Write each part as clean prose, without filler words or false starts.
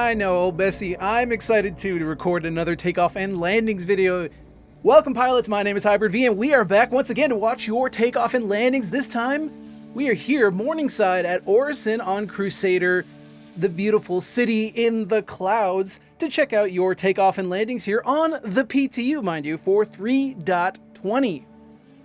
I know, old Bessie. I'm excited too to record another takeoff and landings video. Welcome, pilots. My name is Hybrid V, and we are back once again to watch your takeoff and landings. This time, we are here morningside at Orison on Crusader, the beautiful city in the clouds, to check out your takeoff and landings here on the PTU, mind you, for 3.20.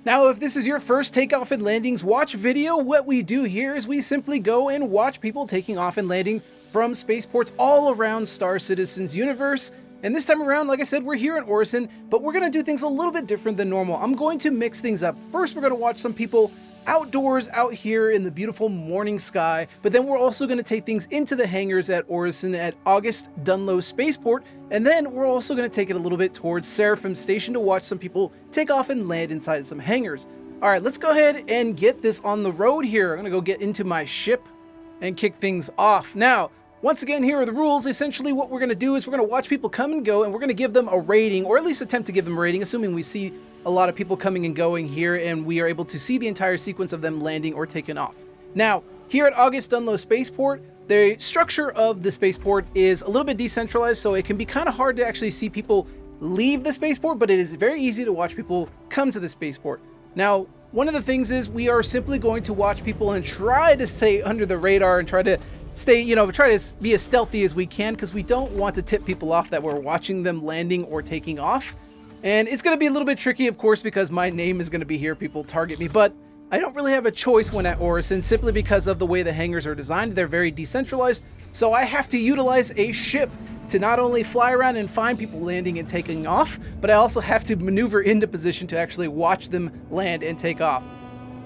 Now, if this is your first takeoff and landings watch video, what we do here is we simply go and watch people taking off and landing from spaceports all around Star Citizen's universe. And this time around, like I said, we're here in Orison, but we're going to do things a little bit different than normal. I'm going to mix things up. First, we're going to watch some people outdoors out here in the beautiful morning sky, but then we're also going to take things into the hangars at Orison at August Dunlow spaceport, and then we're also going to take it a little bit towards Seraphim Station to watch some people take off and land inside some hangars. All right, let's go ahead and get this on the road here. I'm going to go get into my ship and kick things off. Now, once again, here are the rules. Essentially, what we're going to do is we're going to watch people come and go, and we're going to give them a rating, or at least attempt to give them a rating, assuming we see a lot of people coming and going here, and we are able to see the entire sequence of them landing or taking off. Now, here at August Dunlow Spaceport, the structure of the spaceport is a little bit decentralized, so it can be kind of hard to actually see people leave the spaceport, but it is very easy to watch people come to the spaceport. Now, one of the things is we are simply going to watch people and try to stay under the radar and try to stay, try to be as stealthy as we can, because we don't want to tip people off that we're watching them landing or taking off. And it's going to be a little bit tricky, of course, because my name is going to be here. People target me, but I don't really have a choice when at Orison, simply because of the way the hangars are designed. They're very decentralized, so I have to utilize a ship to not only fly around and find people landing and taking off, but I also have to maneuver into position to actually watch them land and take off.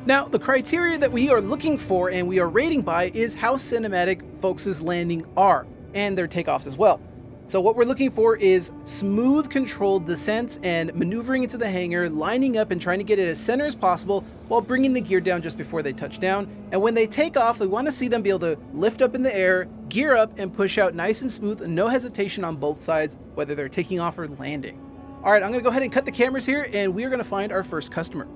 Now, the criteria that we are looking for and we are rating by is how cinematic folks' landing are, and their takeoffs as well. So what we're looking for is smooth, controlled descents and maneuvering into the hangar, lining up and trying to get it as center as possible while bringing the gear down just before they touch down. And when they take off, we want to see them be able to lift up in the air, gear up, and push out nice and smooth, no hesitation on both sides, whether they're taking off or landing. All right, I'm going to go ahead and cut the cameras here, and we are going to find our first customer.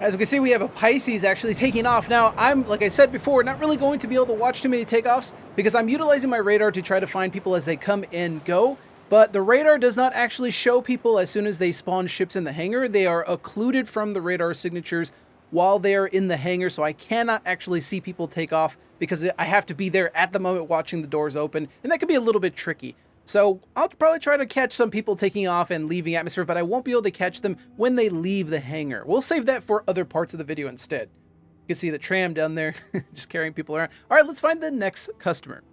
As we can see, we have a Pisces actually taking off. Now, I'm, like I said before, not really going to be able to watch too many takeoffs because I'm utilizing my radar to try to find people as they come and go. But the radar does not actually show people as soon as they spawn ships in the hangar. They are occluded from the radar signatures while they are in the hangar, so I cannot actually see people take off because I have to be there at the moment watching the doors open, and that could be a little bit tricky. So I'll probably try to catch some people taking off and leaving atmosphere, but I won't be able to catch them when they leave the hangar. We'll save that for other parts of the video instead. You can see the tram down there, just carrying people around. All right, let's find the next customer.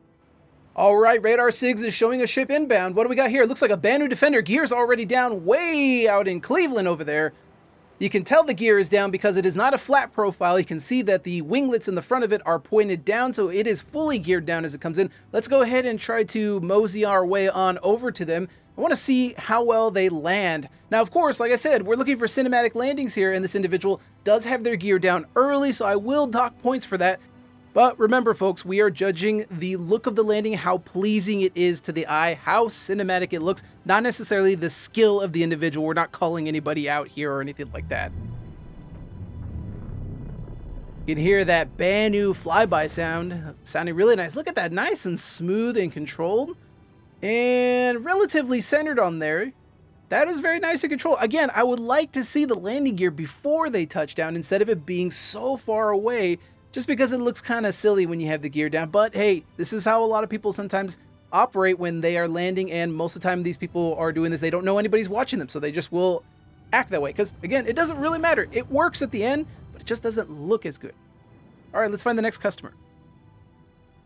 All right, Radar SIGs is showing a ship inbound. What do we got here? It looks like a Bandw Defender. Gear's already down way out in Cleveland over there. You can tell the gear is down because it is not a flat profile. You can see that the winglets in the front of it are pointed down, so it is fully geared down as it comes in. Let's go ahead and try to mosey our way on over to them. I want to see how well they land. Now, of course, like I said, we're looking for cinematic landings here, and this individual does have their gear down early, so I will dock points for that. But remember, folks, we are judging the look of the landing, how pleasing it is to the eye, how cinematic it looks, not necessarily the skill of the individual. We're not calling anybody out here or anything like that. You can hear that Bandw flyby sound, sounding really nice. Look at that, nice and smooth and controlled, and relatively centered on there. That is very nice and controlled. Again, I would like to see the landing gear before they touch down instead of it being so far away, just because it looks kind of silly when you have the gear down. But hey, this is how a lot of people sometimes operate when they are landing, and most of the time these people are doing this, they don't know anybody's watching them, so they just will act that way. Because again, it doesn't really matter. It works at the end, but it just doesn't look as good. All right, let's find the next customer.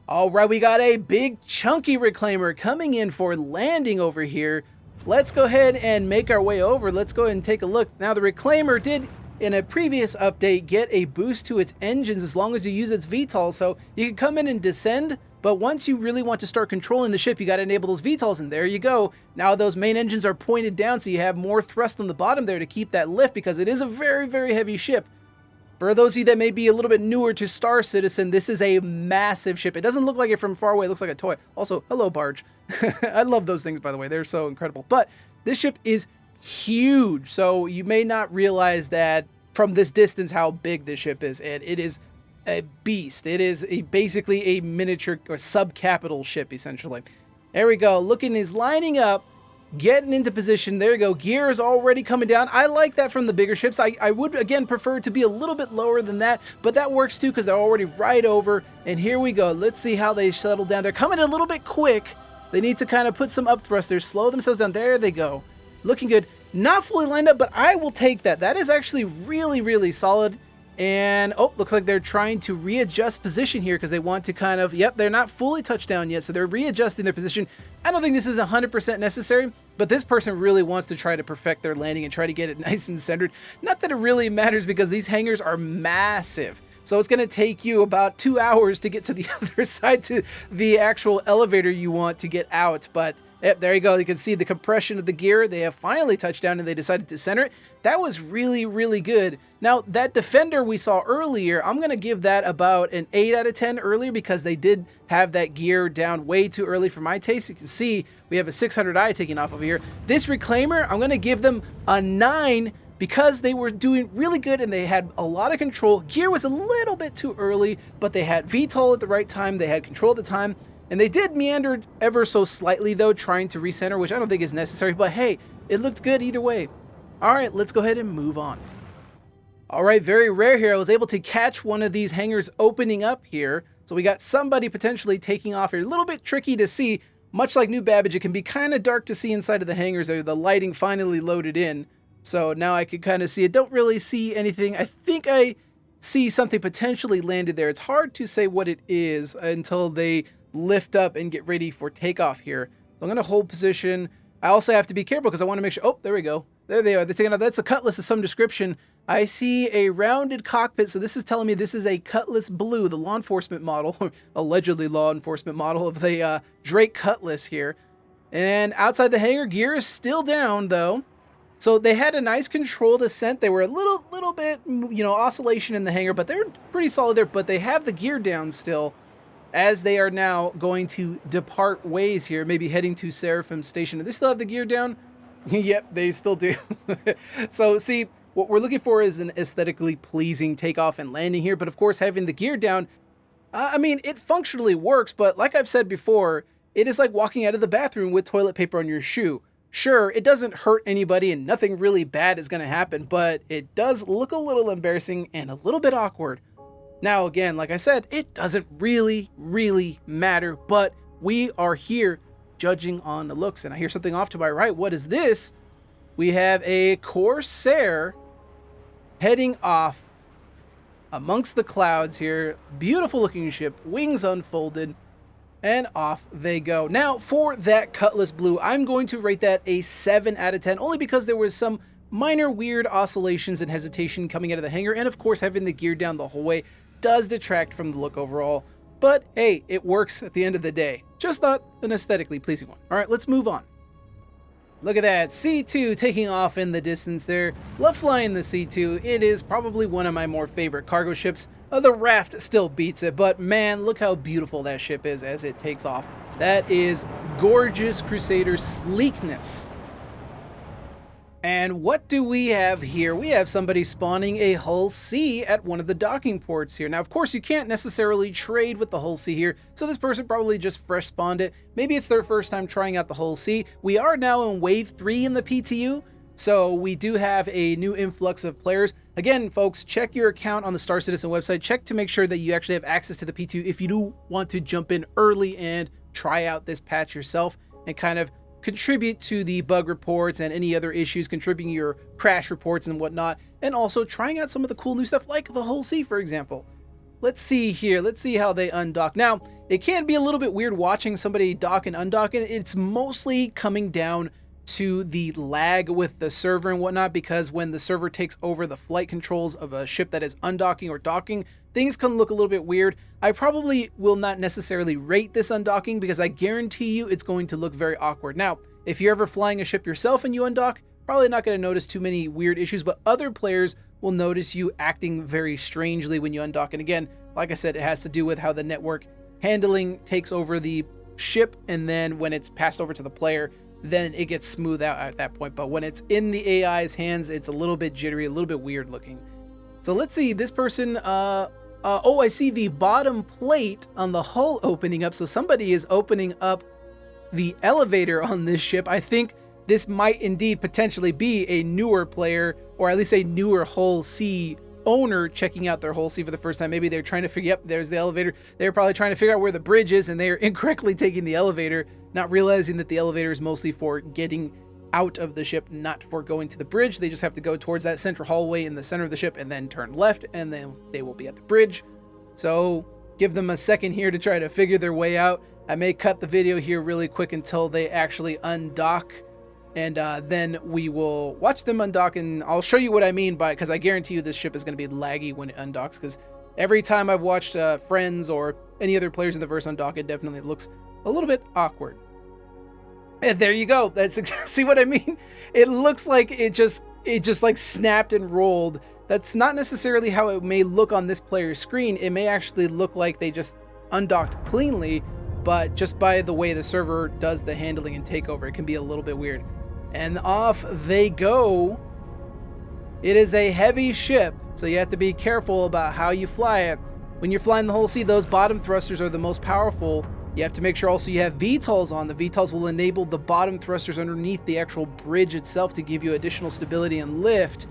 All right, we got a big chunky reclaimer coming in for landing over here. Let's go ahead and make our way over. Let's go ahead and take a look. Now, the reclaimer did, in a previous update, get a boost to its engines as long as you use its VTOL, so you can come in and descend, but once you really want to start controlling the ship, you got to enable those VTOLs, and there you go. Now those main engines are pointed down, so you have more thrust on the bottom there to keep that lift, because it is a very, very heavy ship. For those of you that may be a little bit newer to Star Citizen, this is a massive ship. It doesn't look like it from far away. It looks like a toy. Also, hello, barge. I love those things, by the way. They're so incredible. But this ship is huge, so you may not realize that from this distance how big this ship is, and it is a beast. It is basically a miniature or sub-capital ship, essentially. There we go. Looking, is lining up, getting into position. There you go. Gear is already coming down. I like that from the bigger ships. I would, again, prefer to be a little bit lower than that, but that works too because they're already right over. And here we go. Let's see how they settle down. They're coming a little bit quick. They need to kind of put some up thrusters, slow themselves down. There they go. Looking good. Not fully lined up, but I will take that. That is actually really, really solid. And, oh, looks like they're trying to readjust position here because they want to kind of, yep, they're not fully touched down yet, so they're readjusting their position. I don't think this is 100% necessary, but this person really wants to try to perfect their landing and try to get it nice and centered. Not that it really matters because these hangars are massive. So it's going to take you about 2 hours to get to the other side to the actual elevator you want to get out, but yep, there you go. You can see the compression of the gear. They have finally touched down and they decided to center it. That was really, really good. Now, that Defender we saw earlier, I'm going to give that about an 8 out of 10 earlier because they did have that gear down way too early for my taste. You can see we have a 600i taking off of here. This Reclaimer, I'm going to give them a 9 because they were doing really good and they had a lot of control. Gear was a little bit too early, but they had VTOL at the right time. They had control at the time. And they did meander ever so slightly, though, trying to recenter, which I don't think is necessary. But hey, it looked good either way. All right, let's go ahead and move on. All right, very rare here. I was able to catch one of these hangars opening up here. So we got somebody potentially taking off here. A little bit tricky to see. Much like New Babbage, it can be kind of dark to see inside of the hangars. The lighting finally loaded in. So now I can kind of see it. Don't really see anything. I think I see something potentially landed there. It's hard to say what it is until they lift up and get ready for takeoff here. So I'm going to hold position. I also have to be careful because I want to make sure. Oh, there we go. There they are. They're taking off. That's a Cutlass of some description. I see a rounded cockpit. So this is telling me this is a Cutlass Blue, the law enforcement model, or allegedly law enforcement model of the Drake Cutlass here. And outside the hangar, gear is still down though. So they had a nice controlled ascent. They were a little bit, oscillation in the hangar, but they're pretty solid there. But they have the gear down still, as they are now going to depart ways here, maybe heading to Seraphim Station. Do they still have the gear down? Yep, they still do. So see, what we're looking for is an aesthetically pleasing takeoff and landing here. But of course, having the gear down, I mean, it functionally works. But like I've said before, it is like walking out of the bathroom with toilet paper on your shoe. Sure, it doesn't hurt anybody and nothing really bad is going to happen, but it does look a little embarrassing and a little bit awkward. Now, again, like I said, it doesn't really matter, but we are here judging on the looks. And I hear something off to my right. What is this? We have a Corsair heading off amongst the clouds here. Beautiful looking ship, wings unfolded, and off they go. Now, for that Cutlass Blue, I'm going to rate that a 7 out of 10, only because there was some minor weird oscillations and hesitation coming out of the hangar, and of course, having the gear down the whole way does detract from the look overall. But hey, it works at the end of the day. Just not an aesthetically pleasing one. All right, let's move on. Look at that, C2 taking off in the distance there. Love flying the C2. It is probably one of my more favorite cargo ships. The Raft still beats it, but man, look how beautiful that ship is as it takes off. That is gorgeous Crusader sleekness. And what do we have here? We have somebody spawning a Hull C at one of the docking ports here. Now, of course, you can't necessarily trade with the Hull C here, so this person probably just fresh spawned it. Maybe it's their first time trying out the Hull C. We are now in Wave 3 in the PTU, so we do have a new influx of players. Again, folks, check your account on the Star Citizen website. Check to make sure that you actually have access to the PTU if you do want to jump in early and try out this patch yourself and kind of contribute to the bug reports and any other issues, contributing your crash reports and whatnot, and also trying out some of the cool new stuff like the Hull C, for example. Let's see here. Let's see how they undock. Now, it can be a little bit weird watching somebody dock and undock, and it's mostly coming down to the lag with the server and whatnot, because when the server takes over the flight controls of a ship that is undocking or docking, things can look a little bit weird. I probably will not necessarily rate this undocking because I guarantee you it's going to look very awkward. Now, if you're ever flying a ship yourself and you undock, probably not going to notice too many weird issues, but other players will notice you acting very strangely when you undock. And again, like I said, it has to do with how the network handling takes over the ship, and then when it's passed over to the player, then it gets smoothed out at that point. But when it's in the AI's hands, it's a little bit jittery, a little bit weird looking. So let's see, this person, Oh, I see the bottom plate on the hull opening up. So somebody is opening up the elevator on this ship. I think this might indeed potentially be a newer player, or at least a newer Hull C owner checking out their Hull C for the first time. Maybe they're trying to figure, yep, there's the elevator. They're probably trying to figure out where the bridge is, and they're incorrectly taking the elevator, not realizing that the elevator is mostly for getting out of the ship, not for going to the bridge. They just have to go towards that central hallway in the center of the ship and then turn left, and then they will be at the bridge. So give them a second here to try to figure their way out. I may cut the video here really quick until they actually undock, and then we will watch them undock, and I'll show you what I mean by, because I guarantee you this ship is going to be laggy when it undocks, because every time I've watched friends or any other players in the verse undock, it definitely looks a little bit awkward. And there you go. That's see what I mean? It looks like it just like snapped and rolled. That's not necessarily how it may look on this player's screen. It may actually look like they just undocked cleanly, but just by the way the server does the handling and takeover, it can be a little bit weird. And off they go. It is a heavy ship, so you have to be careful about how you fly it. When you're flying the Hull C, those bottom thrusters are the most powerful. You have to make sure also you have VTOLs on. The VTOLs will enable the bottom thrusters underneath the actual bridge itself to give you additional stability and lift.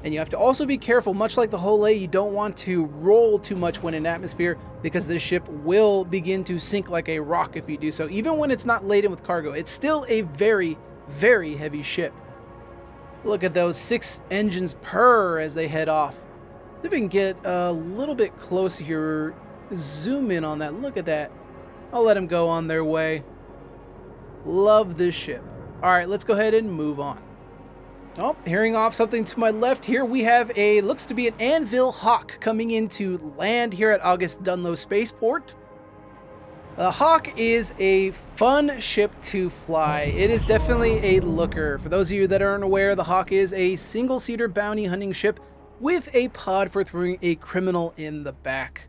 And you have to also be careful, much like the Hull A, you don't want to roll too much when in atmosphere, because this ship will begin to sink like a rock if you do so. Even when it's not laden with cargo, it's still a very, very heavy ship. Look at those 6 engines purr as they head off. See if we can get a little bit closer here. Zoom in on that. Look at that. I'll let them go on their way. Love this ship. All right, let's go ahead and move on. Oh, hearing off something to my left here, we have looks to be an Anvil Hawk coming into land here at August Dunlow spaceport. The Hawk is a fun ship to fly. It is definitely a looker. For those of you that aren't aware, the Hawk is a single-seater bounty hunting ship with a pod for throwing a criminal in the back.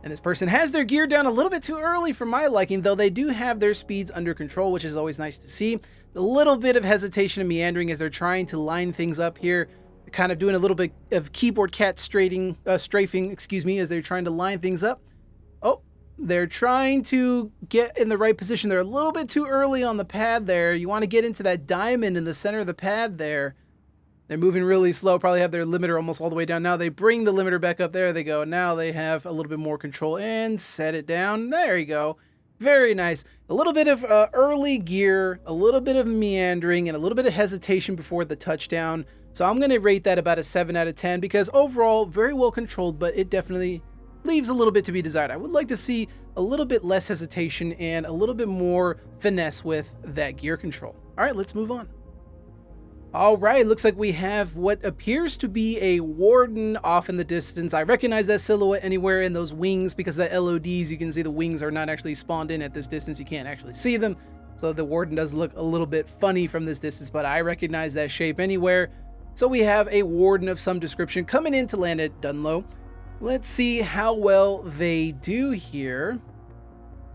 And this person has their gear down a little bit too early for my liking, though they do have their speeds under control, which is always nice to see. A little bit of hesitation and meandering as they're trying to line things up here. They're kind of doing a little bit of keyboard cat strafing, as they're trying to line things up. Oh, they're trying to get in the right position. They're a little bit too early on the pad there. You want to get into that diamond in the center of the pad there. They're moving really slow, probably have their limiter almost all the way down. Now they bring the limiter back up. There they go. Now they have a little bit more control and set it down. There you go. Very nice. A little bit of early gear, a little bit of meandering, and a little bit of hesitation before the touchdown. So I'm going to rate that about a 7 out of 10 because overall, very well controlled, but it definitely leaves a little bit to be desired. I would like to see a little bit less hesitation and a little bit more finesse with that gear control. All right, let's move on. All right, looks like we have what appears to be a Warden off in the distance. I recognize that silhouette anywhere in those wings because the LODs, you can see the wings are not actually spawned in at this distance. You can't actually see them. So the Warden does look a little bit funny from this distance, but I recognize that shape anywhere. So we have a Warden of some description coming in to land at Dunlow. Let's see how well they do here.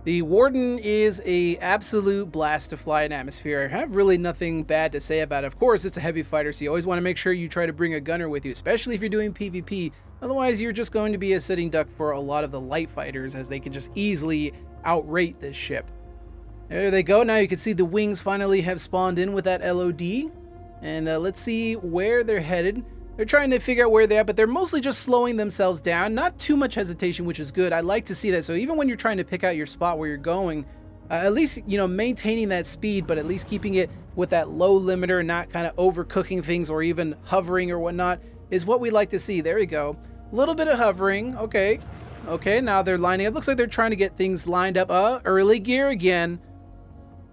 The Warden is a absolute blast to fly in atmosphere. I have really nothing bad to say about it. Of course, it's a heavy fighter, so you always want to make sure you try to bring a gunner with you, especially if you're doing PvP. Otherwise, you're just going to be a sitting duck for a lot of the light fighters, as they can just easily outrate this ship. There they go. Now you can see the wings finally have spawned in with that LOD. And let's see where they're headed. They're trying to figure out where they're at, but they're mostly just slowing themselves down. Not too much hesitation, which is good. I like to see that. So even when you're trying to pick out your spot where you're going, at least, you know, maintaining that speed, but at least keeping it with that low limiter, not kind of overcooking things or even hovering or whatnot, is what we like to see. There we go. A little bit of hovering. Okay. Okay, now they're lining up. Looks like they're trying to get things lined up. Early gear again.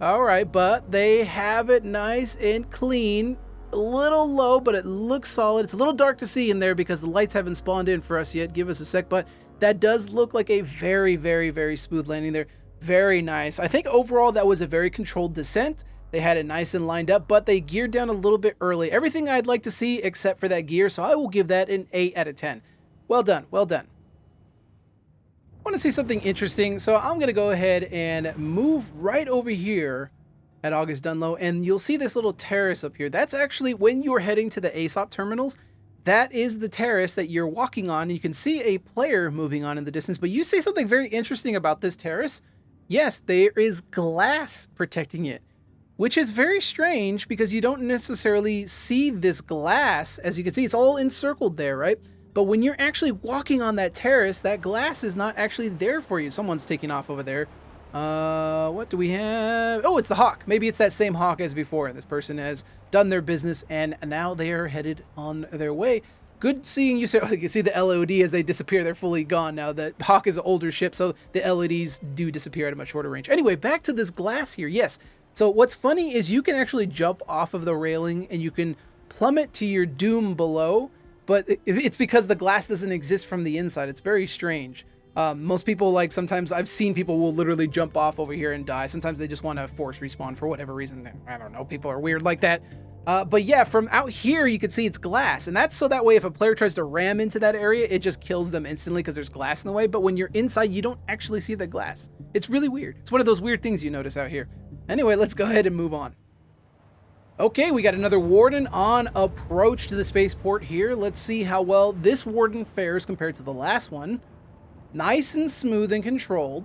All right, but they have it nice and clean. A little low, but it looks solid. It's a little dark to see in there because the lights haven't spawned in for us yet. Give us a sec, but that does look like a very, very, very smooth landing there. Very nice. I think overall that was a very controlled descent. They had it nice and lined up, but they geared down a little bit early. Everything I'd like to see except for that gear, so I will give that an 8 out of 10. Well done, well done. I want to see something interesting, so I'm going to go ahead and move right over here at August Dunlow, and you'll see this little terrace up here. That's actually when you're heading to the ASOP terminals. that is the terrace that you're walking on. You can see a player moving on in the distance, but you see something very interesting about this terrace. Yes, there is glass protecting it, which is very strange because you don't necessarily see this glass. As you can see, it's all encircled there, right? But when you're actually walking on that terrace, that glass is not actually there for you. Someone's taking off over there. What do we have? Oh, it's the Hawk. Maybe it's that same Hawk as before. This person has done their business and now they are headed on their way. Good seeing you. So you can see the LOD as they disappear. They're fully gone now. The Hawk is an older ship, so the LODs do disappear at a much shorter range. Anyway, back to this glass here. Yes. So what's funny is you can actually jump off of the railing and you can plummet to your doom below, but it's because the glass doesn't exist from the inside. It's very strange. Most people, like, sometimes I've seen people will literally jump off over here and die. Sometimes they just want to force respawn for whatever reason. I don't know. People are weird like that. But yeah, from out here, you can see it's glass. And that's so that way if a player tries to ram into that area, it just kills them instantly because there's glass in the way. But when you're inside, you don't actually see the glass. It's really weird. It's one of those weird things you notice out here. Anyway, let's go ahead and move on. Okay, we got another Warden on approach to the spaceport here. Let's see how well this Warden fares compared to the last one. Nice and smooth and controlled.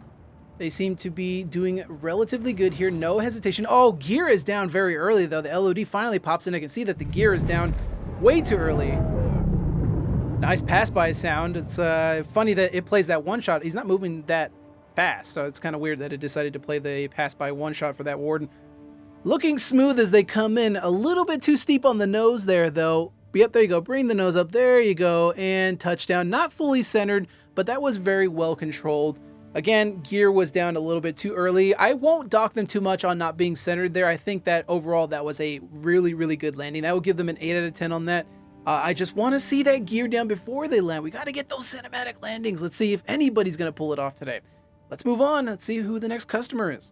They seem to be doing relatively good here. No hesitation. Oh, gear is down very early, though. The LOD finally pops in. I can see that the gear is down way too early. Nice pass-by sound. It's funny that it plays that one-shot. He's not moving that fast, so it's kind of weird that it decided to play the pass-by one-shot for that Warden. Looking smooth as they come in. A little bit too steep on the nose there, though. Yep, there you go. Bring the nose up. There you go. And touchdown. Not fully centered, but that was very well controlled. Again, gear was down a little bit too early. I won't dock them too much on not being centered there. I think that overall that was a really, really good landing. That would give them an 8 out of 10 on that. I just want to see that gear down before they land. We got to get those cinematic landings. Let's see if anybody's going to pull it off today. Let's move on. Let's see who the next customer is.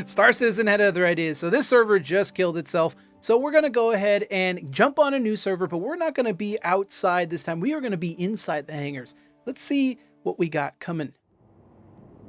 Star Citizen had other ideas. So this server just killed itself. So we're going to go ahead and jump on a new server, but we're not going to be outside this time. We are going to be inside the hangars. Let's see what we got coming.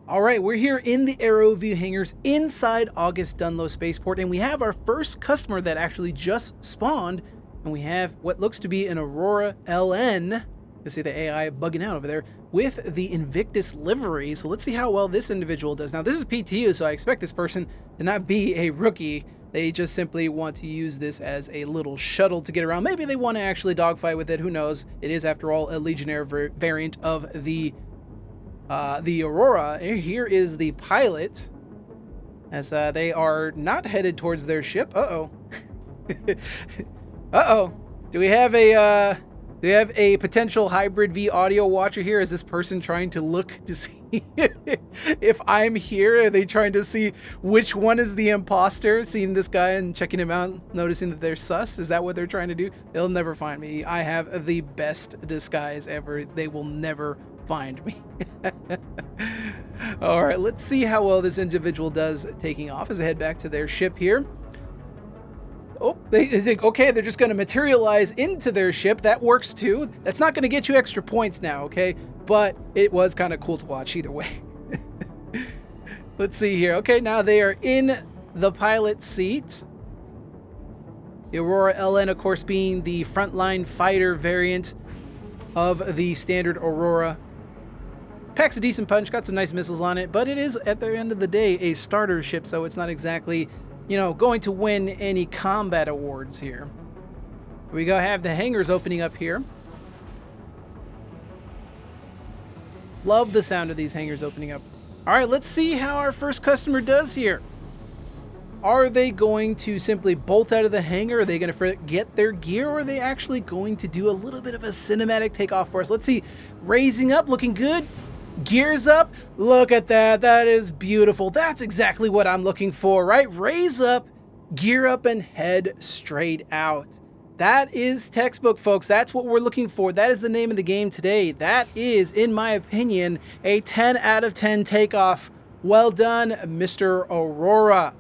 All right, we're here in the Aero View hangars inside August Dunlow Spaceport, and we have our first customer that actually just spawned, and we have what looks to be an Aurora Ln. You see the AI bugging out over there with the Invictus livery. So let's see how well this individual does. Now, this is PTU, so I expect this person to not be a rookie. They just simply want to use this as a little shuttle to get around. Maybe they want to actually dogfight with it. Who knows? It is, after all, a Legionnaire variant of the Aurora. Here is the pilot, as they are not headed towards their ship. Uh-oh. Uh-oh. Do we have a potential hybrid V audio watcher here? Is this person trying to look to see if I'm here? Are they trying to see which one is the imposter? Seeing this guy and checking him out, noticing that they're sus? Is that what they're trying to do? They'll never find me. I have the best disguise ever. They will never find me. All right, let's see how well this individual does taking off as they head back to their ship here. Oh, they think, okay, they're just going to materialize into their ship. That works too. That's not going to get you extra points now, okay? But it was kind of cool to watch either way. Let's see here. Okay, now they are in the pilot seat. The Aurora Ln, of course, being the frontline fighter variant of the standard Aurora. Packs a decent punch, got some nice missiles on it, but it is, at the end of the day, a starter ship, so it's not exactly, you know, going to win any combat awards here. We go have the hangars opening up here. Love the sound of these hangars opening up. All right, let's see how our first customer does here. Are they going to simply bolt out of the hangar? Are they going to forget their gear? Or are they actually going to do a little bit of a cinematic takeoff for us? Let's see. Raising up, looking good. Gears up. Look at that. That is beautiful. That's exactly what I'm looking for, right? Raise up, gear up, and head straight out. That is textbook, folks. That's what we're looking for. That is the name of the game today. That is, in my opinion, a 10 out of 10 takeoff. Well done, Mr. Aurora.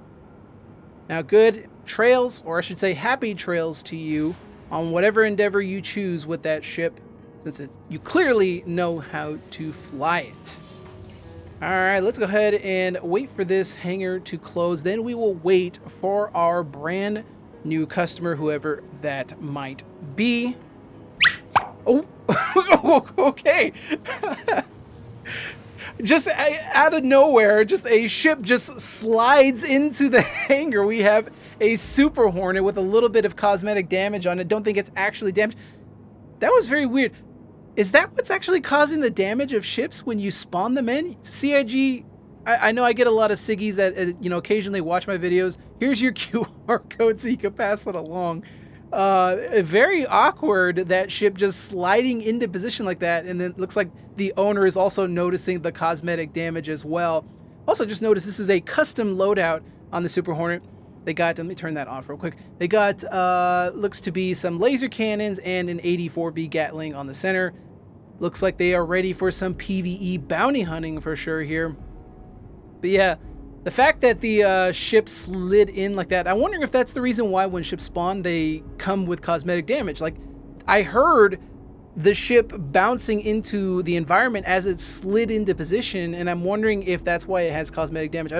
Now, good trails, or I should say happy trails to you on whatever endeavor you choose with that ship, since you clearly know how to fly it. All right, let's go ahead and wait for this hangar to close. Then we will wait for our brand new customer, whoever that might be. Oh, okay. Just out of nowhere, just a ship just slides into the hangar. We have a Super Hornet with a little bit of cosmetic damage on it. Don't think it's actually damaged. That was very weird. Is that what's actually causing the damage of ships when you spawn them in? CIG, I know I get a lot of Siggies that, occasionally watch my videos. Here's your QR code so you can pass it along. Very awkward, that ship just sliding into position like that, and then it looks like the owner is also noticing the cosmetic damage as well. Also, just notice this is a custom loadout on the Super Hornet. They got, let me turn that off real quick. They got, looks to be some laser cannons and an 84B Gatling on the center. Looks like they are ready for some PvE bounty hunting for sure here. But yeah, the fact that the ship slid in like that, I'm wondering if that's the reason why when ships spawn, they come with cosmetic damage. Like, I heard the ship bouncing into the environment as it slid into position, and I'm wondering if that's why it has cosmetic damage.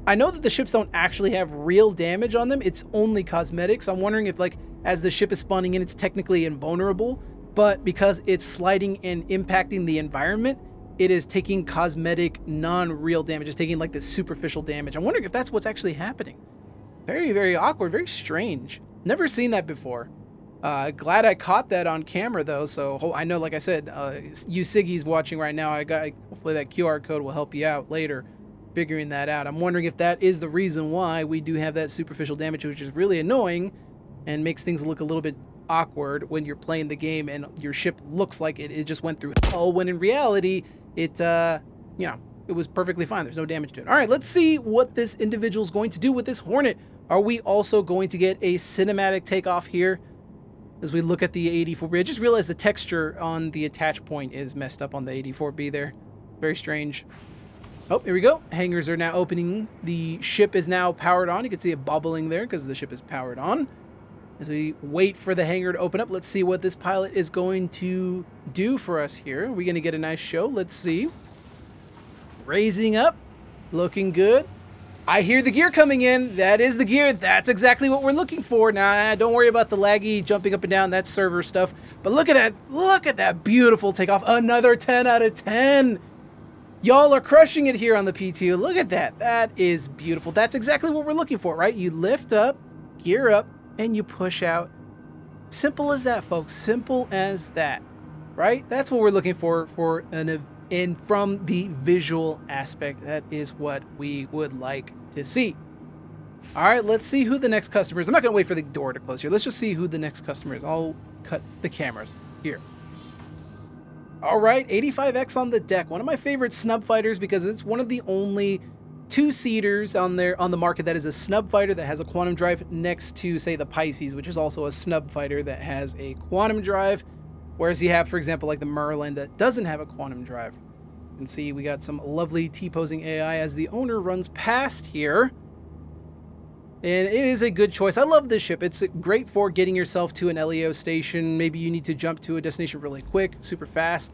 I know that the ships don't actually have real damage on them. It's only cosmetic, so I'm wondering if, like, as the ship is spawning in, it's technically invulnerable, but because it's sliding and impacting the environment, it is taking cosmetic, non-real damage. It's taking, like, this superficial damage. I'm wondering if that's what's actually happening. Very, very awkward, very strange. Never seen that before. Glad I caught that on camera, though, so I know, like I said, you Siggies watching right now, hopefully that QR code will help you out later figuring that out. I'm wondering if that is the reason why we do have that superficial damage, which is really annoying and makes things look a little bit awkward when you're playing the game and your ship looks like it just went through hell, when in reality it was perfectly fine. There's no damage to it. All right, let's see what this individual's going to do with this Hornet. Are we also going to get a cinematic takeoff here as we look at the 84B? I just realized the texture on the attach point is messed up on the 84B there. Very strange. Oh, here we go. Hangars are now opening. The ship is now powered on. You can see it bubbling there because the ship is powered on. As we wait for the hangar to open up, let's see what this pilot is going to do for us here. Are we going to get a nice show? Let's see. Raising up. Looking good. I hear the gear coming in. That is the gear. That's exactly what we're looking for. Now, don't worry about the laggy jumping up and down. That's server stuff. But look at that. Look at that beautiful takeoff. Another 10 out of 10. Y'all are crushing it here on the P2. Look at that. That is beautiful. That's exactly what we're looking for, right? You lift up, gear up, and you push out. Simple as that, folks. Simple as that, right? That's what we're looking for and from the visual aspect. That is what we would like to see. All right, let's see who the next customer is. I'm not going to wait for the door to close here. Let's just see who the next customer is. I'll cut the cameras here. All right, 85X on the deck. One of my favorite snub fighters because it's one of the only two-seaters on the market that is a snub fighter that has a quantum drive next to, say, the Pisces, which is also a snub fighter that has a quantum drive, whereas you have, for example, like the Merlin that doesn't have a quantum drive. You can see we got some lovely T-posing AI as the owner runs past here. And it is a good choice. I love this ship. It's great for getting yourself to an LEO station. Maybe you need to jump to a destination really quick, super fast.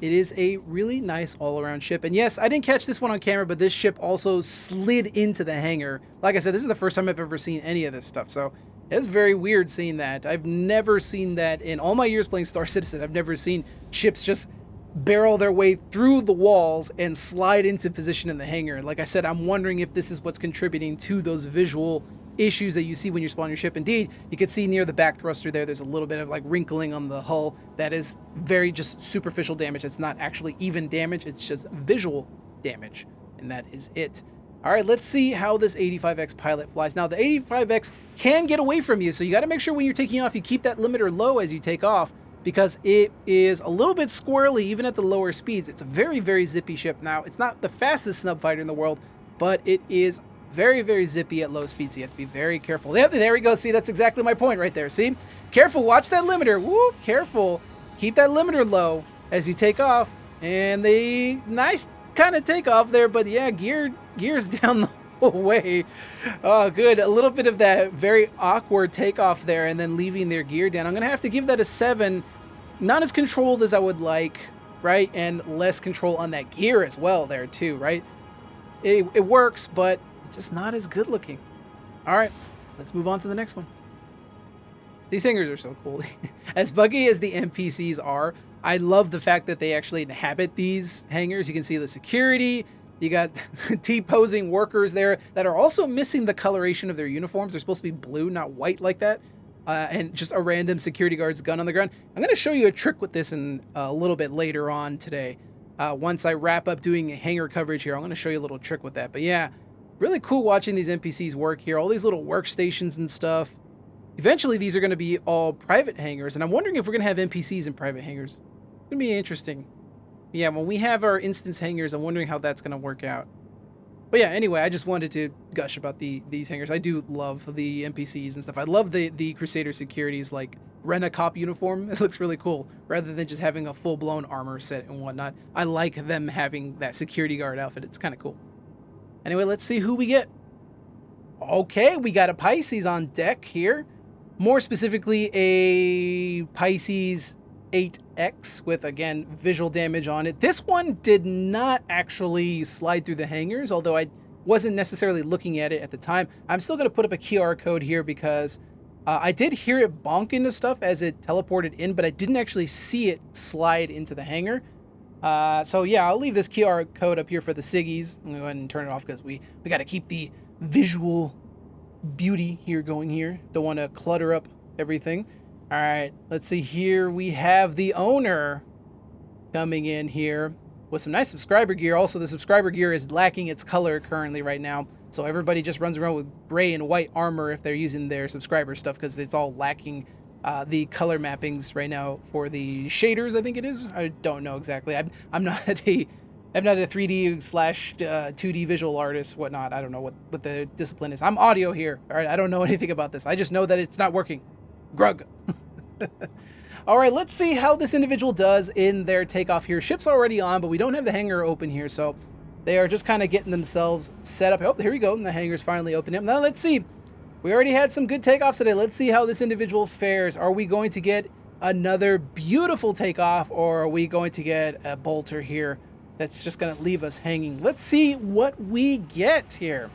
It is a really nice all-around ship. And yes, I didn't catch this one on camera, but this ship also slid into the hangar. Like I said, this is the first time I've ever seen any of this stuff. So it's very weird seeing that. I've never seen that in all my years playing Star Citizen. I've never seen ships just barrel their way through the walls and slide into position in the hangar. Like I said, I'm wondering if this is what's contributing to those visual issues that you see when you're spawning your ship. Indeed, you can see near the back thruster there's a little bit of like wrinkling on the hull. That is very just superficial damage. It's not actually even damage, it's just visual damage, and that is it. All right, let's see how this 85X pilot flies. Now, the 85X can get away from you, so you got to make sure when you're taking off, you keep that limiter low as you take off, because it is a little bit squirrely even at the lower speeds. It's a very, very zippy ship. Now, it's not the fastest snub fighter in the world, but it is very, very zippy at low speeds. So you have to be very careful. Yeah, there we go. See, that's exactly my point right there. See? Careful. Watch that limiter. Woo, careful. Keep that limiter low as you take off. And the nice kind of takeoff there, but yeah, gears down the whole way. Oh, good. A little bit of that very awkward takeoff there and then leaving their gear down. I'm going to have to give that a 7. Not as controlled as I would like, right? And less control on that gear as well there too, right? It works, but just not as good looking. All right, let's move on to the next one. These hangars are so cool. As buggy as the NPCs are, I love the fact that they actually inhabit these hangars. You can see the security. You got T-posing workers there that are also missing the coloration of their uniforms. They're supposed to be blue, not white like that. And just a random security guard's gun on the ground. I'm going to show you a trick with this in a little bit later on today. Once I wrap up doing hangar coverage here, I'm going to show you a little trick with that. But yeah, really cool watching these NPCs work here. All these little workstations and stuff. Eventually, these are going to be all private hangars. And I'm wondering if we're going to have NPCs in private hangars. It's going to be interesting. Yeah, when we have our instance hangars, I'm wondering how that's going to work out. But yeah, anyway, I just wanted to gush about these hangars. I do love the NPCs and stuff. I love the Crusader securities, like Rent-A-Cop uniform. It looks really cool, rather than just having a full-blown armor set and whatnot. I like them having that security guard outfit. It's kind of cool. Anyway, let's see who we get. Okay, we got a Pisces on deck here. More specifically, a Pisces 8X with, again, visual damage on it. This one did not actually slide through the hangars, although I wasn't necessarily looking at it at the time. I'm still going to put up a QR code here because I did hear it bonk into stuff as it teleported in, but I didn't actually see it slide into the hangar. So yeah, I'll leave this QR code up here for the Siggies. I'm going to go ahead and turn it off because we got to keep the visual beauty here going here. Don't want to clutter up everything. All right, let's see here. We have the owner coming in here with some nice subscriber gear. Also, the subscriber gear is lacking its color currently right now. So everybody just runs around with gray and white armor if they're using their subscriber stuff because it's all lacking the color mappings right now for the shaders, I think it is. I don't know exactly. I'm not a 3D slash 2D visual artist, whatnot. I don't know what the discipline is. I'm audio here. All right, I don't know anything about this. I just know that it's not working. Grug. All right, let's see how this individual does in their takeoff here. Ship's already on, but we don't have the hangar open here, so they are just kind of getting themselves set up. Oh, here we go. And the hangar's finally opened up. Now let's see. We already had some good takeoffs today. Let's see how this individual fares. Are we going to get another beautiful takeoff, or are we going to get a bolter here that's just going to leave us hanging? Let's see what we get here.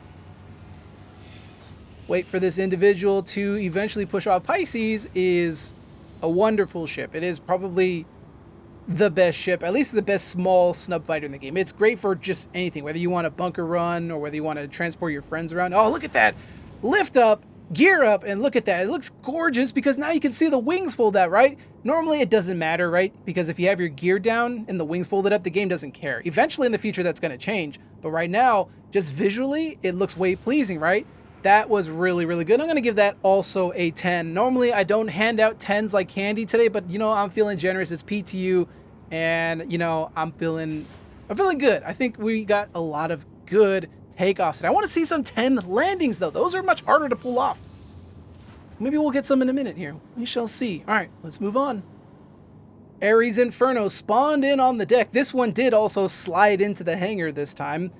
Wait for this individual to eventually push off. Pisces is a wonderful ship. It is probably the best ship, at least the best small snub fighter in the game. It's great for just anything, whether you want to bunker run or whether you want to transport your friends around. Oh, look at that. Lift up, gear up, and look at that. It looks gorgeous because now you can see the wings fold out, right? Normally it doesn't matter, right? Because if you have your gear down and the wings folded up, the game doesn't care. Eventually in the future that's going to change. But right now, just visually, it looks way pleasing, right? That was really, really good. I'm going to give that also a 10. Normally, I don't hand out 10s like candy today, but, you know, I'm feeling generous. It's PTU, and, you know, I'm feeling good. I think we got a lot of good takeoffs. And I want to see some 10 landings, though. Those are much harder to pull off. Maybe we'll get some in a minute here. We shall see. All right, let's move on. Aries Inferno spawned in on the deck. This one did also slide into the hangar this time.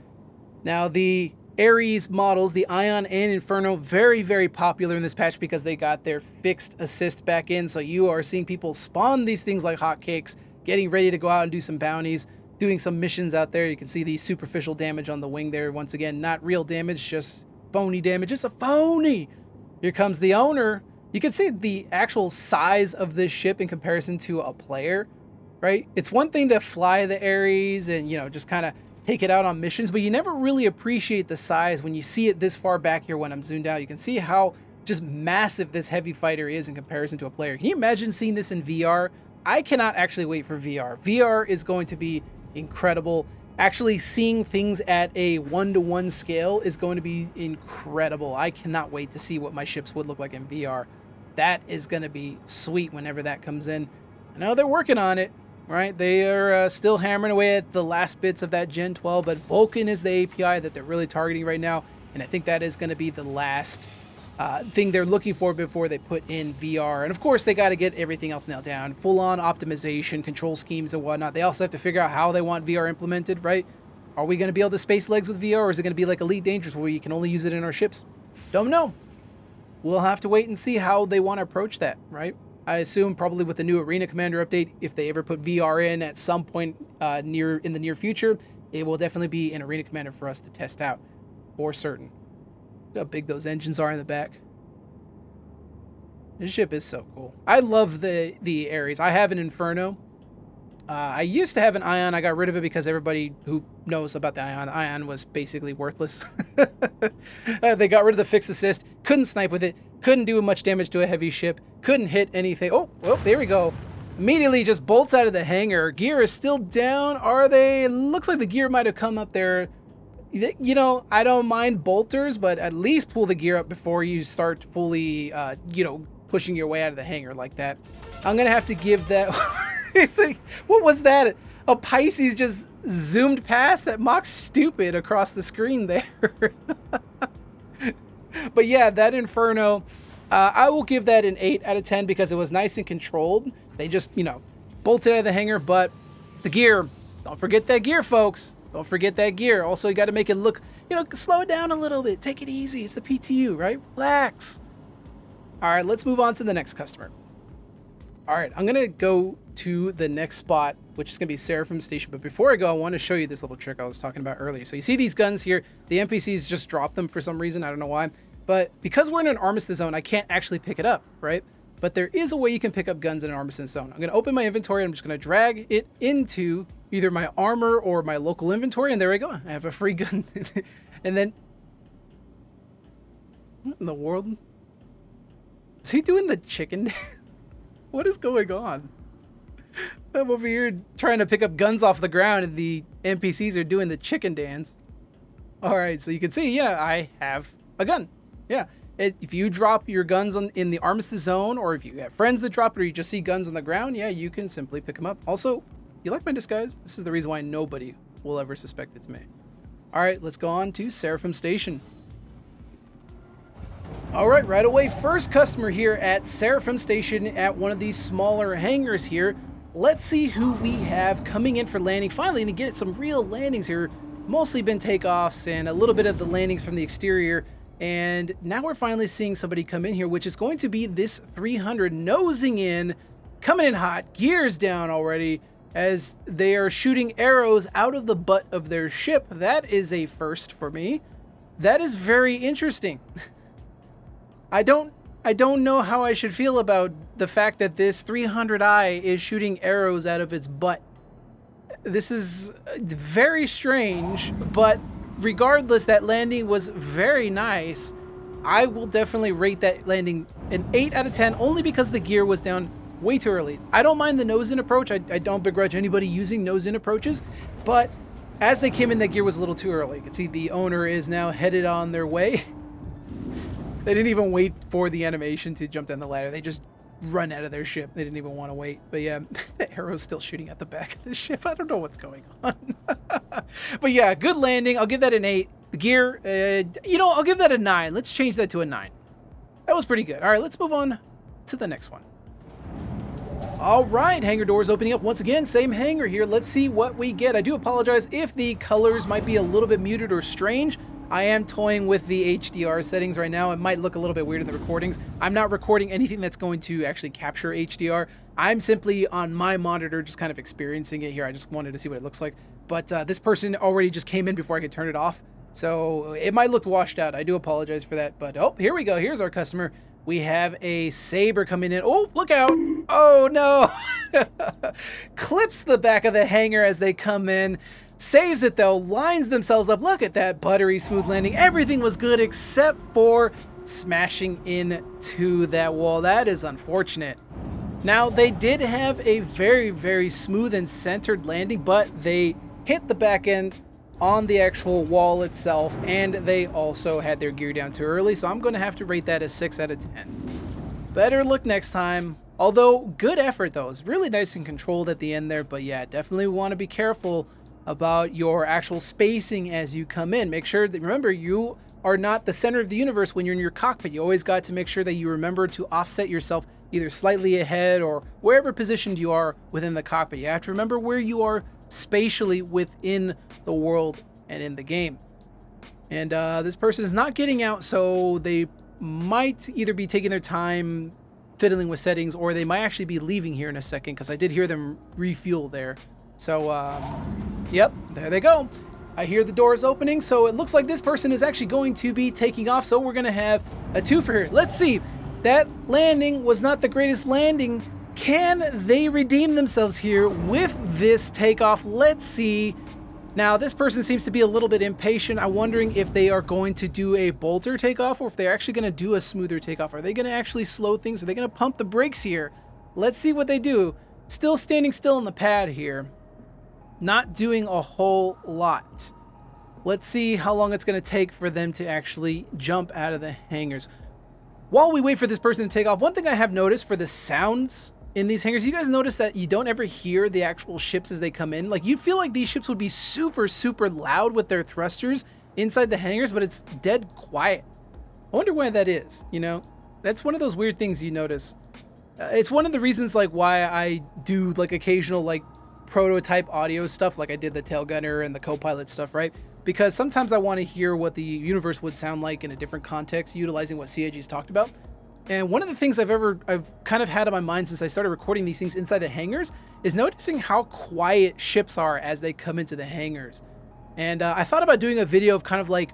Now, the Aries models, the Ion and Inferno, very, very popular in this patch because they got their fixed assist back in. So you are seeing people spawn these things like hotcakes, getting ready to go out and do some bounties, doing some missions out there. You can see the superficial damage on the wing there. Once again, not real damage, just phony damage. It's a phony. Here comes the owner. You can see the actual size of this ship in comparison to a player, right? It's one thing to fly the Aries and, you know, just kind of take it out on missions, but you never really appreciate the size when you see it this far back here when I'm zoomed out. You can see how just massive this heavy fighter is in comparison to a player. Can you imagine seeing this in VR? I cannot actually wait for VR. VR is going to be incredible. Actually seeing things at a 1-to-1 scale is going to be incredible. I cannot wait to see what my ships would look like in VR. That is going to be sweet whenever that comes in. I know they're working on it. Right, they are still hammering away at the last bits of that Gen 12, but Vulcan is the API that they're really targeting right now, and I think that is going to be the last thing they're looking for before they put in VR. And of course, they got to get everything else nailed down, full-on optimization, control schemes, and whatnot. They also have to figure out how they want VR implemented, right? Are we going to be able to space legs with VR, or is it going to be like Elite Dangerous where you can only use it in our ships? Don't know. We'll have to wait and see how they want to approach that, right? I assume probably with the new Arena Commander update, if they ever put VR in at some point in the near future, it will definitely be an Arena Commander for us to test out, for certain. Look how big those engines are in the back. This ship is so cool. I love the Aries. I have an Inferno. I used to have an Ion. I got rid of it because everybody who knows about the Ion was basically worthless. They got rid of the fixed assist. Couldn't snipe with it. Couldn't do much damage to a heavy ship. Couldn't hit anything. Oh, well, there we go. Immediately just bolts out of the hangar. Gear is still down. Are they? Looks like the gear might have come up there. You know, I don't mind bolters, but at least pull the gear up before you start fully, you know, pushing your way out of the hangar like that. I'm going to have to give that... It's like, what was that? A Pisces just zoomed past? That mock's stupid across the screen there. But yeah, that Inferno, I will give that an 8 out of 10 because it was nice and controlled. They just, you know, bolted out of the hangar, but the gear, don't forget that gear, folks. Don't forget that gear. Also, you got to make it look, you know, slow it down a little bit. Take it easy. It's the PTU, right? Relax. All right, let's move on to the next customer. All right, I'm going to go to the next spot, which is going to be Seraphim Station. But before I go, I want to show you this little trick I was talking about earlier. So you see these guns here. The NPCs just drop them for some reason. I don't know why. But because we're in an armistice zone, I can't actually pick it up, right? But there is a way you can pick up guns in an armistice zone. I'm going to open my inventory. I'm just going to drag it into either my armor or my local inventory. And there we go. I have a free gun. And then... what in the world? Is he doing the chicken? What is going on? I'm over here trying to pick up guns off the ground and the NPCs are doing the chicken dance. All right, so you can see, yeah, I have a gun. Yeah, if you drop your guns in the armistice zone, or if you have friends that drop it, or you just see guns on the ground, yeah, you can simply pick them up. Also, you like my disguise? This is the reason why nobody will ever suspect it's me. All right, let's go on to Seraphim Station. All right, right away, first customer here at Seraphim Station at one of these smaller hangars here. Let's see who we have coming in for landing. Finally, to get some real landings here. Mostly been takeoffs and a little bit of the landings from the exterior. And now we're finally seeing somebody come in here, which is going to be this 300 nosing in, coming in hot, gears down already, as they are shooting arrows out of the butt of their ship. That is a first for me. That is very interesting. I don't know how I should feel about the fact that this 300i is shooting arrows out of its butt. This is very strange, but regardless, that landing was very nice. I will definitely rate that landing an 8 out of 10, only because the gear was down way too early. I don't mind the nose-in approach. I don't begrudge anybody using nose-in approaches, but as they came in, that gear was a little too early. You can see the owner is now headed on their way. They didn't even wait for the animation to jump down the ladder. They just run out of their ship. They didn't even want to wait. But yeah, the arrow's still shooting at the back of the ship. I don't know what's going on. But yeah, good landing. I'll give that an 8. The gear, you know, I'll give that a 9. Let's change that to a 9. That was pretty good. All right, let's move on to the next one. All right, hangar doors opening up once again. Same hangar here. Let's see what we get. I do apologize if the colors might be a little bit muted or strange. I am toying with the HDR settings right now. It might look a little bit weird in the recordings. I'm not recording anything that's going to actually capture HDR. I'm simply on my monitor just kind of experiencing it here. I just wanted to see what it looks like. But this person already just came in before I could turn it off. So it might look washed out. I do apologize for that. But oh, here we go. Here's our customer. We have a Saber coming in. Oh, look out. Oh, no. Clips the back of the hangar as they come in. Saves it though, lines themselves up. Look at that buttery smooth landing. Everything was good except for smashing into that wall. That is unfortunate. Now, they did have a very, very smooth and centered landing, but they hit the back end on the actual wall itself, and they also had their gear down too early, so I'm going to have to rate that a 6 out of 10. Better luck next time. Although, good effort though. It's really nice and controlled at the end there, but yeah, definitely want to be careful about your actual spacing as you come in. Make sure that, remember, you are not the center of the universe when you're in your cockpit. You always got to make sure that you remember to offset yourself either slightly ahead or wherever positioned you are within the cockpit. You have to remember where you are spatially within the world and in the game. And this person is not getting out, so they might either be taking their time fiddling with settings, or they might actually be leaving here in a second, because I did hear them refuel there. So, yep, there they go. I hear the doors opening, so it looks like this person is actually going to be taking off, so we're going to have a 2 for here. Let's see. that landing was not the greatest landing. Can they redeem themselves here with this takeoff? Let's see. Now, this person seems to be a little bit impatient. I'm wondering if they are going to do a bolter takeoff or if they're actually going to do a smoother takeoff. Are they going to actually slow things? Are they going to pump the brakes here? Let's see what they do. Still standing still on the pad here. Not doing a whole lot. Let's see how long it's going to take for them to actually jump out of the hangars. While we wait for this person to take off, one thing I have noticed for the sounds in these hangars, you guys notice that you don't ever hear the actual ships as they come in. Like, you feel like these ships would be super, super loud with their thrusters inside the hangars, but it's dead quiet. I wonder why that is, you know? That's one of those weird things you notice. It's one of the reasons, like, why I do, like, occasional, like, prototype audio stuff, like I did the tail gunner and the co-pilot stuff, right? Because sometimes I want to hear what the universe would sound like in a different context, utilizing what CIG's talked about. And one of the things I've kind of had on my mind since I started recording these things inside of hangars is noticing how quiet ships are as they come into the hangars. And I thought about doing a video of kind of like,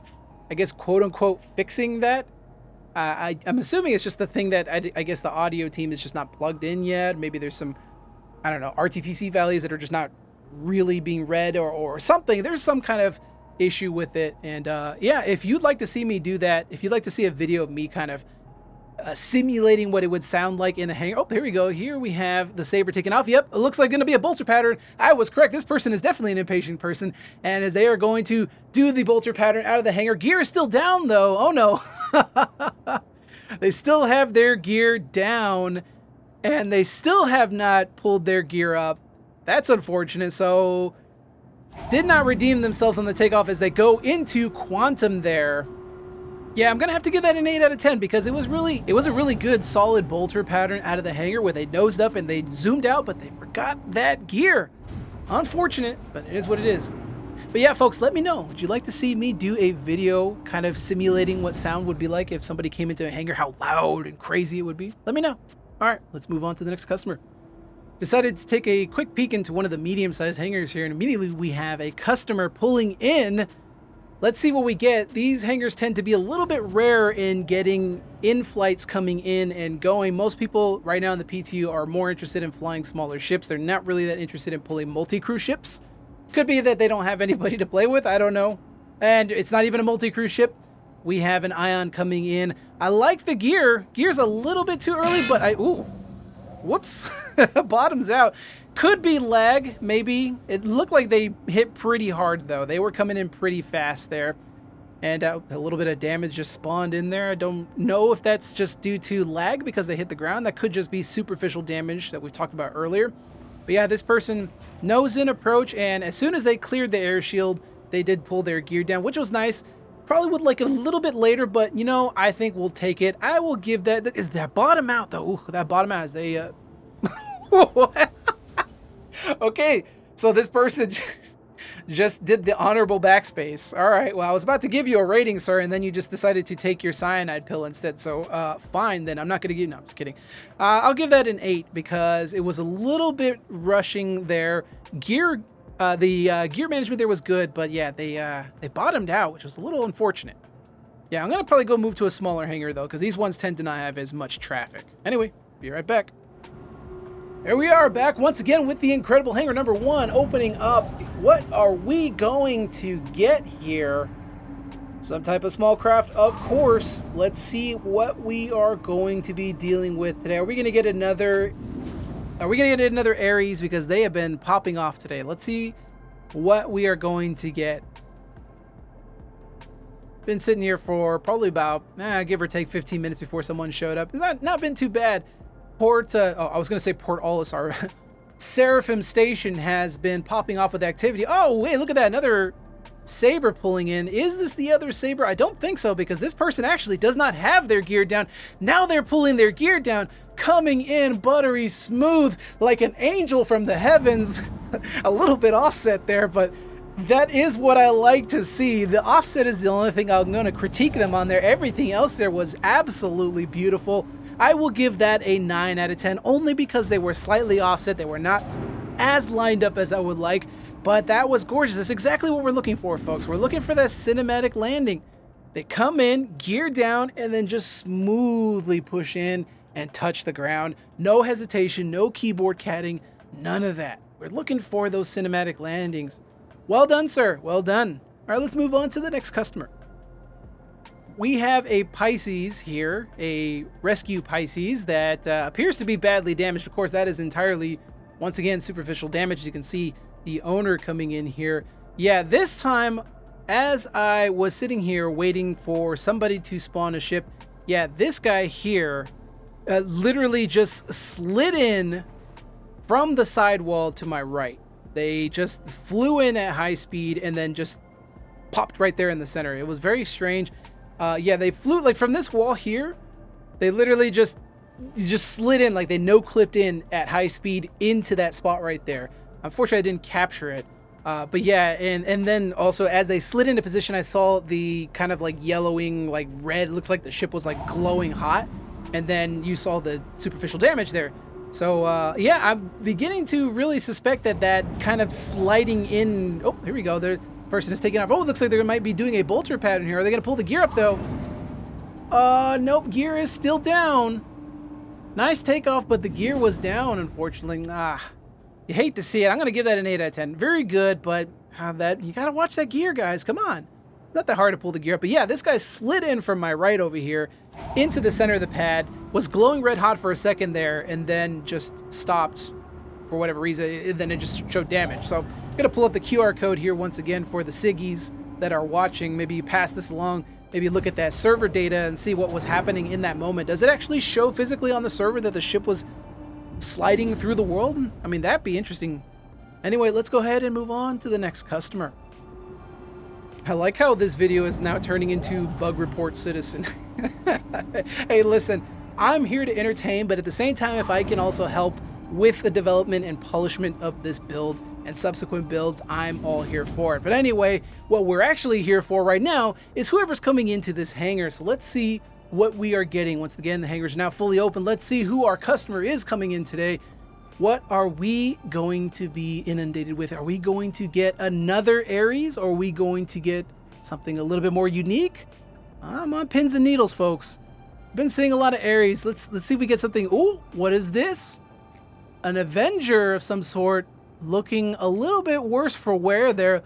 I guess, quote unquote, fixing that. I'm assuming it's just the thing that I guess the audio team is just not plugged in yet. Maybe there's some, I don't know, RTPC values that are just not really being read or something. There's some kind of issue with it. And yeah, if you'd like to see me do that, if you'd like to see a video of me kind of simulating what it would sound like in a hangar. Oh, here we go. Here we have the Saber taking off. Yep, it looks like going to be a bolter pattern. I was correct. This person is definitely an impatient person. And as they are going to do the bolter pattern out of the hangar, gear is still down though. Oh no. They still have their gear down and they still have not pulled their gear up. That's unfortunate. So did not redeem themselves on the takeoff as they go into quantum there. Yeah, I'm going to have to give that an 8 out of 10 because it was a really good solid bolter pattern out of the hangar where they nosed up and they zoomed out, but they forgot that gear. Unfortunate, but it is what it is. But yeah, folks, let me know. Would you like to see me do a video kind of simulating what sound would be like if somebody came into a hangar, how loud and crazy it would be? Let me know. All right, let's move on to the next customer. Decided to take a quick peek into one of the medium-sized hangars here, and immediately we have a customer pulling in. Let's see what we get. These hangars tend to be a little bit rare in getting in-flights coming in and going. Most people right now in the PTU are more interested in flying smaller ships. They're not really that interested in pulling multi-crew ships. Could be that they don't have anybody to play with. I don't know. And it's not even a multi-crew ship. We have an Ion coming in. I like the gear. Gear's a little bit too early, but ooh, whoops, bottoms out. Could be lag, maybe. It looked like they hit pretty hard, though. They were coming in pretty fast there. And a little bit of damage just spawned in there. I don't know if that's just due to lag because they hit the ground. That could just be superficial damage that we talked about earlier. But yeah, this person nose in approach, and as soon as they cleared the air shield, they did pull their gear down, which was nice. Probably would like it a little bit later, but, you know, I think we'll take it. I will give that bottom out, though. Ooh, that bottom out as they... Okay, so this person just did the honorable backspace. All right, well, I was about to give you a rating, sir, and then you just decided to take your cyanide pill instead. So, fine, then. I'm not going to give... No, I'm just kidding. I'll give that an 8 because it was a little bit rushing there. Gear management there was good, but yeah, they bottomed out, which was a little unfortunate. Yeah, I'm going to probably go move to a smaller hangar, though, because these ones tend to not have as much traffic. Anyway, be right back. Here we are back once again with the incredible hangar number 1 opening up. What are we going to get here? Some type of small craft, of course. Let's see what we are going to be dealing with today. Are we going to get another Aries because they have been popping off today? Let's see what we are going to get. Been sitting here for probably about give or take 15 minutes before someone showed up. It's not been too bad. I was going to say Port Olis, our Seraphim station has been popping off with activity. Oh, wait, look at that. Another Saber pulling in. Is this the other Saber? I don't think so, because this person actually does not have their gear down. Now they're pulling their gear down, coming in buttery smooth like an angel from the heavens. A little bit offset there, but that is what I like to see. The offset is the only thing I'm going to critique them on there. Everything else there was absolutely beautiful. I will give that a 9 out of 10, only because they were slightly offset. They were not as lined up as I would like, but that was gorgeous. That's exactly what we're looking for, folks. We're looking for that cinematic landing. They come in, gear down, and then just smoothly push in and touch the ground. No hesitation, no keyboard catting, none of that. We're looking for those cinematic landings. Well done, sir. Well done. All right, let's move on to the next customer. We have a Pisces here, a rescue Pisces that appears to be badly damaged. Of course, that is entirely, once again, superficial damage. As you can see the owner coming in here. Yeah, this time, as I was sitting here waiting for somebody to spawn a ship, yeah, this guy here literally just slid in from the sidewall to my right. They just flew in at high speed and then just popped right there in the center. It was very strange. Yeah, they flew like from this wall here. They literally just slid in, like they no-clipped in at high speed into that spot right there. Unfortunately, I didn't capture it. But yeah, and then also as they slid into position, I saw the kind of like yellowing, like red. Looks like the ship was like glowing hot. And then you saw the superficial damage there. So yeah, I'm beginning to really suspect that that kind of sliding in. Oh, here we go. This person is taking off. Oh, it looks like they might be doing a bolter pattern here. Are they going to pull the gear up though? Nope. Gear is still down. Nice takeoff, but the gear was down, unfortunately. You hate to see it. I'm going to give that an 8 out of 10. Very good, but you got to watch that gear, guys. Come on. Not that hard to pull the gear up. But yeah, this guy slid in from my right over here into the center of the pad, was glowing red hot for a second there, and then just stopped for whatever reason. And then it just showed damage. So I'm going to pull up the QR code here once again for the Siggies that are watching. Maybe you pass this along. Maybe look at that server data and see what was happening in that moment. Does it actually show physically on the server that the ship was sliding through the world? I mean, that'd be interesting. Anyway, let's go ahead and move on to the next customer. I like how this video is now turning into Bug Report Citizen. Hey, listen, I'm here to entertain, but at the same time, if I can also help with the development and polishment of this build and subsequent builds, I'm all here for it. But anyway, what we're actually here for right now is whoever's coming into this hangar. So let's see what we are getting. Once again, the hangar's now fully open. Let's see who our customer is coming in today. What are we going to be inundated with? Are we going to get another Aries, or are we going to get something a little bit more unique? I'm on pins and needles, folks. Been seeing a lot of Aries. Let's see if we get something. Ooh, what is this? An Avenger of some sort, looking a little bit worse for wear there.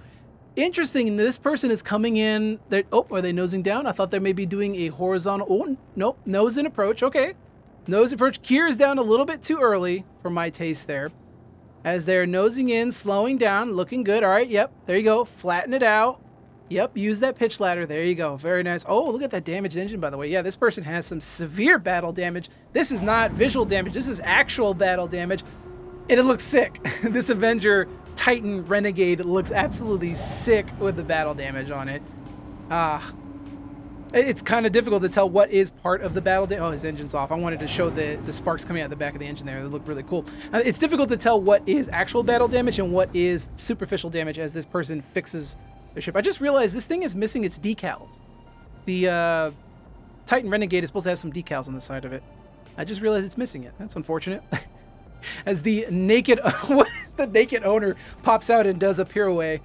Interesting, this person is coming in. Oh, are they nosing down? I thought they may be doing a horizontal. Oh, nope, nose in approach. Okay. Nose approach. Gear is down a little bit too early for my taste there. As they're nosing in, slowing down, looking good. All right, yep, there you go. Flatten it out. Yep, use that pitch ladder. There you go. Very nice. Oh, look at that damaged engine, by the way. Yeah, this person has some severe battle damage. This is not visual damage. This is actual battle damage. And it looks sick. This Avenger Titan Renegade looks absolutely sick with the battle damage on it. It's kind of difficult to tell what is part of the battle damage. Oh, his engine's off. I wanted to show the sparks coming out the back of the engine there. They look really cool. It's difficult to tell what is actual battle damage and what is superficial damage as this person fixes their ship. I just realized this thing is missing its decals. The Titan Renegade is supposed to have some decals on the side of it. I just realized it's missing it. That's unfortunate. As the naked owner pops out and does a pirouette.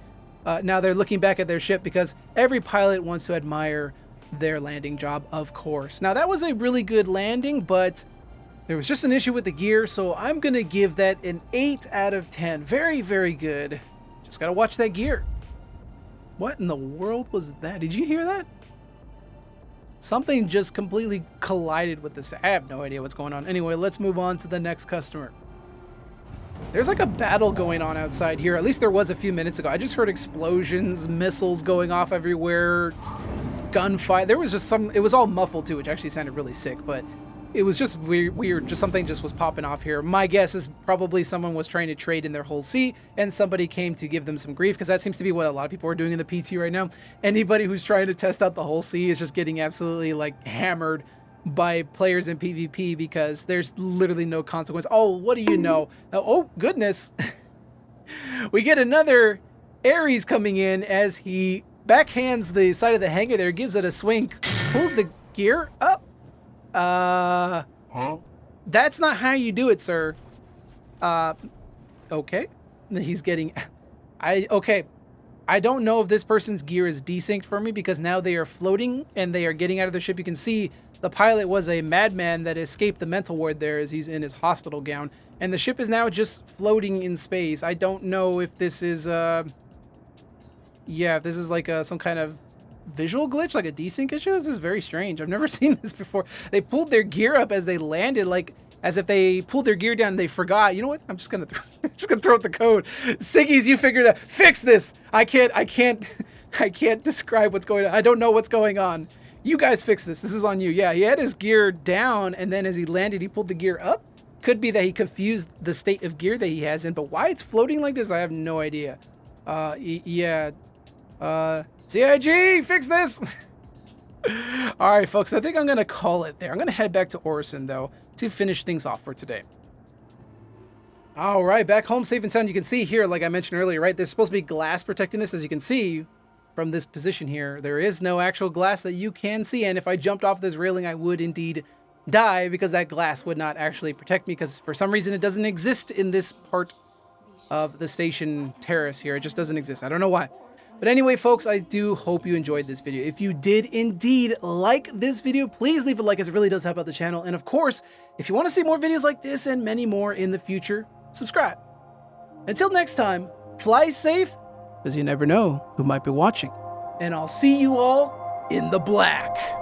Now they're looking back at their ship because every pilot wants to admire their landing job, of course. Now that was a really good landing, but there was just an issue with the gear, so I'm gonna give that an 8 out of 10. Very, very good. Just gotta watch that gear. What in the world was that? Did you hear that? Something just completely collided with this. I have no idea what's going on. Anyway, let's move on to the next customer. There's like a battle going on outside here. At least there was a few minutes ago. I just heard explosions, missiles going off everywhere, gunfight. There was just it was all muffled too, which actually sounded really sick, but it was just weird. Just something just was popping off here. My guess is probably someone was trying to trade in their whole C and somebody came to give them some grief, because that seems to be what a lot of people are doing in the PT right now. Anybody who's trying to test out the whole C is just getting absolutely like hammered by players in PvP because there's literally no consequence. Oh, what do you know? Oh, goodness. We get another Aries coming in as he backhands the side of the hangar there, gives it a swing, pulls the gear up. That's not how you do it, sir. Okay. He's getting... Okay. I don't know if this person's gear is desynced for me because now they are floating and they are getting out of the ship. You can see the pilot was a madman that escaped the mental ward there as he's in his hospital gown. And the ship is now just floating in space. I don't know if this is, yeah, if this is like some kind of visual glitch, like a desync issue. This is very strange. I've never seen this before. They pulled their gear up as they landed, like as if they pulled their gear down and they forgot. You know what? I'm just gonna throw out the code. Siggies, you figure that. Fix this. I can't describe what's going on. I don't know what's going on. You guys fix this. This is on you. Yeah, he had his gear down, and then as he landed, he pulled the gear up. Could be that he confused the state of gear that he has in, but why it's floating like this, I have no idea. Yeah. CIG, fix this! Alright, folks, I think I'm going to call it there. I'm going to head back to Orison, though, to finish things off for today. Alright, back home safe and sound. You can see here, like I mentioned earlier, right? There's supposed to be glass protecting this. As you can see from this position here, there is no actual glass that you can see. And if I jumped off this railing, I would indeed die because that glass would not actually protect me because for some reason it doesn't exist in this part of the station terrace here. It just doesn't exist. I don't know why. But anyway, folks, I do hope you enjoyed this video. If you did indeed like this video, please leave a like as it really does help out the channel. And of course, if you want to see more videos like this and many more in the future, subscribe. Until next time, fly safe, because you never know who might be watching. And I'll see you all in the black.